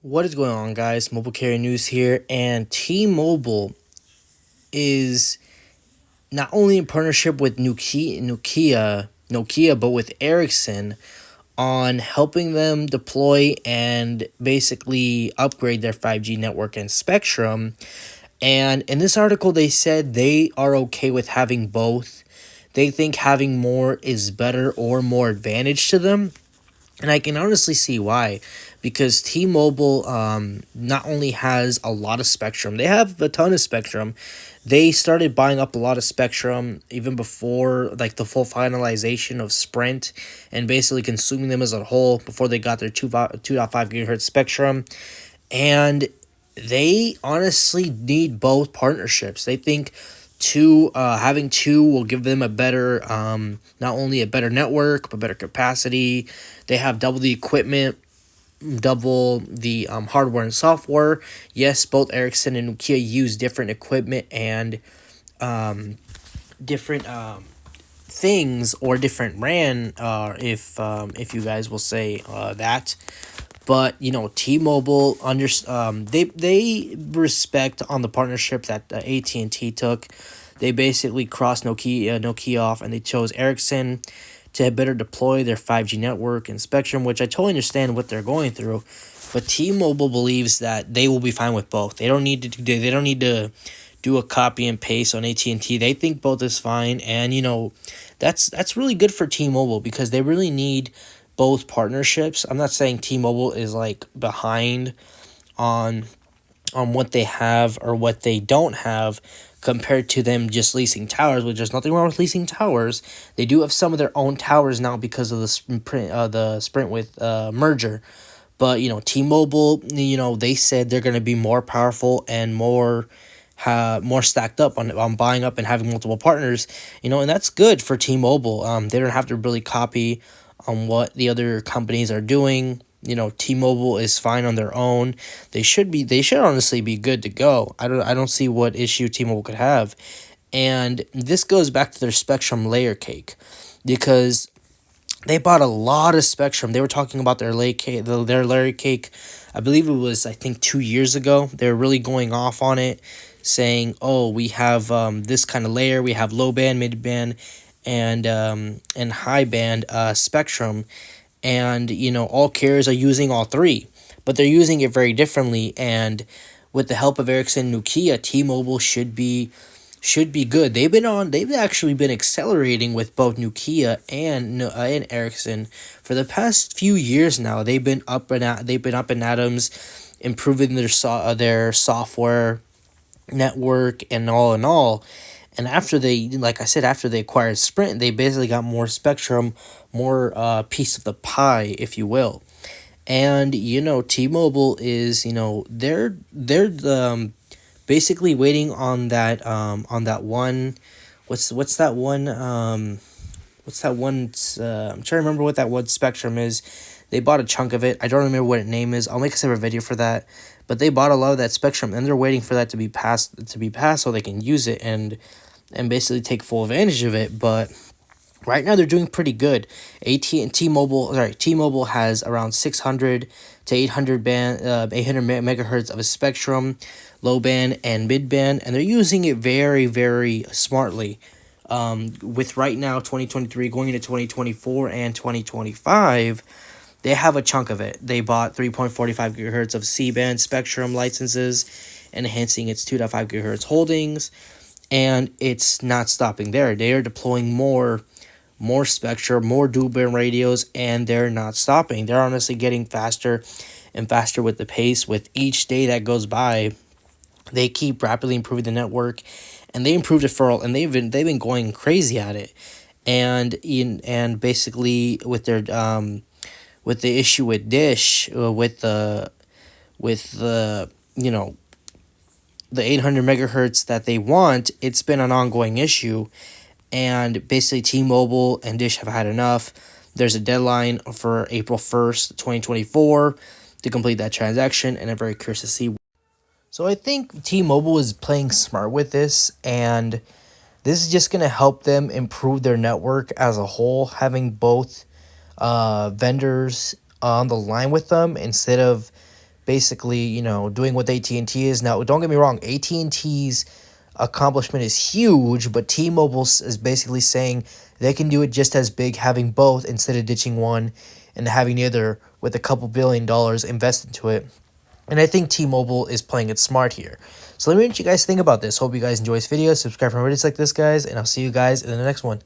What is going on, guys? Mobile Carrier News here, and T-Mobile is not only in partnership with Nokia, but with Ericsson on helping them deploy and basically upgrade their 5G network and spectrum. And in this article, they said they are okay with having both. They think having more is better or more advantage to them. And I can honestly see why, because T-Mobile not only has a lot of spectrum, they have a ton of spectrum. They started buying up a lot of spectrum even before like the full finalization of Sprint, and basically consuming them as a whole before they got their 2.5 gigahertz spectrum. And they honestly need both partnerships. They think having two will give them a better not only a better network but better capacity. They have double the equipment, double the hardware and software. Yes, both Ericsson and Nokia use different equipment and different things, or different RAN, if you guys will say that. But T-Mobile they respect on the partnership that AT&T took. They basically crossed Nokia off, and they chose Ericsson to better deploy their 5G network and spectrum, which I totally understand what they're going through. But T-Mobile believes that they will be fine with both. They don't need to do a copy and paste on AT&T. They think both is fine, and that's really good for T-Mobile because they really need both partnerships. I'm not saying T-Mobile is like behind on what they have or what they don't have compared to them just leasing towers, which there's nothing wrong with leasing towers. They do have some of their own towers now because of the Sprint with merger. But T-Mobile, they said they're going to be more powerful and more stacked up on buying up and having multiple partners, and that's good for T-Mobile. They don't have to really copy on what the other companies are doing. T-Mobile is fine on their own. They should honestly be good to go. I don't see what issue T-Mobile could have. And this goes back to their spectrum layer cake, because they bought a lot of spectrum. They were talking about their layer cake. I believe it was, I think, 2 years ago. They were really going off on it, saying, "Oh, we have this kind of layer. We have low band, mid band, and high band spectrum, and all carriers are using all three, but they're using it very differently. And with the help of Ericsson and Nokia, T-Mobile should be good. They've actually been accelerating with both Nokia and Ericsson for the past few years now. They've been up in atoms, improving their software network and all in all. And like I said, after they acquired Sprint, they basically got more spectrum, more piece of the pie, if you will. And T-Mobile is they're basically waiting on that one. What's that one? What's that one? I'm trying to remember what that one spectrum is. They bought a chunk of it. I don't remember what its name is. I'll make a separate video for that. But they bought a lot of that spectrum, and they're waiting for that to be passed so they can use it and basically take full advantage of it. But right now they're doing pretty good. T-Mobile has around 600 to 800 megahertz of a spectrum, low band and mid band, and they're using it very, very smartly. With right now 2023 going into 2024 and 2025, they have a chunk of it. They bought 3.45 gigahertz of C-band spectrum licenses, enhancing its 2.5 gigahertz holdings, and it's not stopping there. They are deploying more spectrum, more dual band radios, and they're not stopping. They're honestly getting faster and faster with the pace. With each day that goes by, they keep rapidly improving the network, and they improved it for all, and they've been going crazy at it. And basically with the issue with Dish, with the the 800 megahertz that they want, it's been an ongoing issue. And basically T-Mobile and Dish have had enough. There's a deadline for April 1st, 2024 to complete that transaction, and I'm very curious to see. So I think T-Mobile is playing smart with this, and this is just going to help them improve their network as a whole, having both vendors on the line with them instead of basically, doing what AT&T is. Now, don't get me wrong, AT&T's accomplishment is huge, but T-Mobile is basically saying they can do it just as big, having both instead of ditching one and having the other with a couple $1 billion invested into it. And I think T-Mobile is playing it smart here. So let me know what you guys think about this. Hope you guys enjoy this video. Subscribe for more videos like this, guys, and I'll see you guys in the next one.